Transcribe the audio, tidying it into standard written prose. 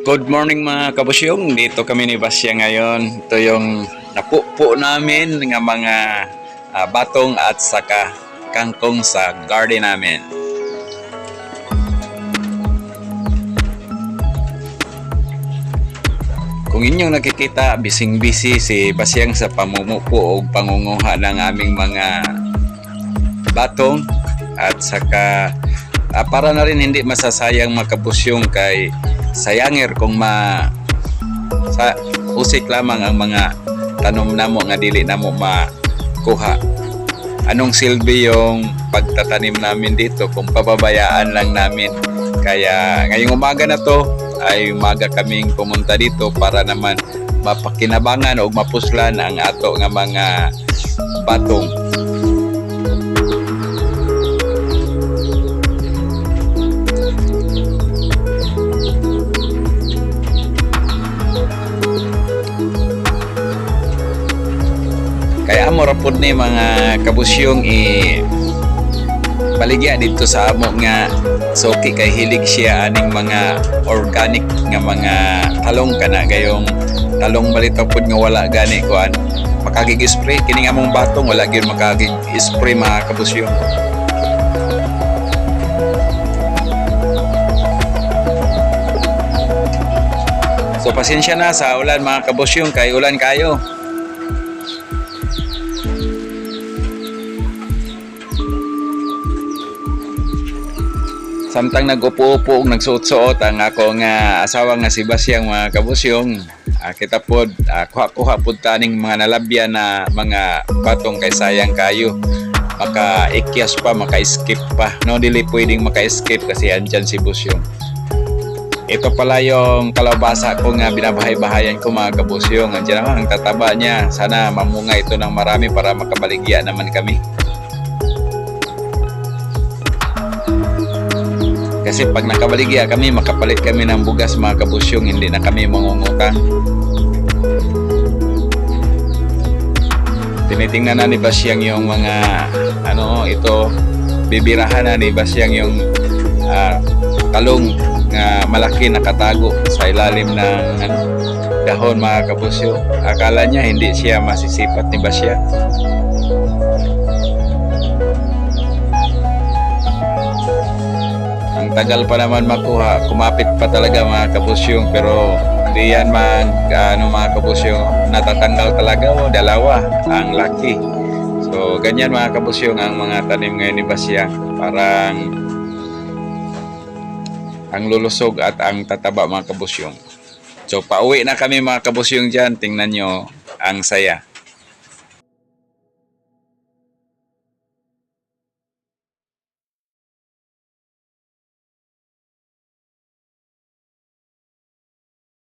Good morning mga kabusyong. Dito kami ni Basya ngayon. Ito yung napupo namin ng mga batong at saka kangkong sa garden namin. Kung inyong nakikita, bising-bisi si Basyang sa pamumupo o pangunguha ng aming mga batong at saka para na rin hindi masasayang makabusyong kay sayangir kung usik lamang ang mga tanom namo nga dili namo makuha. Anong silbi yung pagtatanim namin dito kung pababayaan lang namin? Kaya ngayong umaga na to ay umaga kaming pumunta dito para naman mapakinabangan o mapuslan ang ato nga mga batong. Kaya amo rapod ni mga kabusyong baligya dito sa amo nga soki kay hilig siya aning mga organic nga mga talong kana gayong talong balitaw pud nga wala gani kuan makagig-spray kini among batong wala gyud makagig-spray mga kabusyong. So pasensya na sa ulan mga kabusyong kay ulan kayo. Samtang nag-upo-upo ug nagsuot-suot ang ako nga asawa nga si Basyang mga kabusyong, kita pod kuha-kuha pod taning mga nalabyan na mga batong kay sayang kayo. Maka-ikyas pa, maka-escape pa. No, dili pwedeng maka-escape kasi andyan si Busyong. Ito pala yung kalabasa ko nga binabahay-bahayan ko mga kabusyong. Andyan naman ang tataba niya. Sana mamunga ito ng marami para makabaligya naman kami. Kasi pag nakabaligya kami, makapalit kami ng bugas mga kabusyong, hindi na kami mangungutang. Tinitingnan na ni Basyang yung mga ito, bibirahan na ni Basyang yung talong nga malaki nakatago sa ilalim ng dahon mga kabusyo. Akala niya hindi siya masisipat ni Basyang. Ang tagal pa naman makuha, kumapit pa talaga mga kabusyong, pero di yan mga kabusyong natatanggal talaga o dalawa ang laki. So ganyan mga kabusyong ang mga tanim ngayon ni Basyang, parang ang lulusog at ang tataba mga kabusyong. So pauwi na kami mga kabusyong dyan, tingnan nyo ang saya.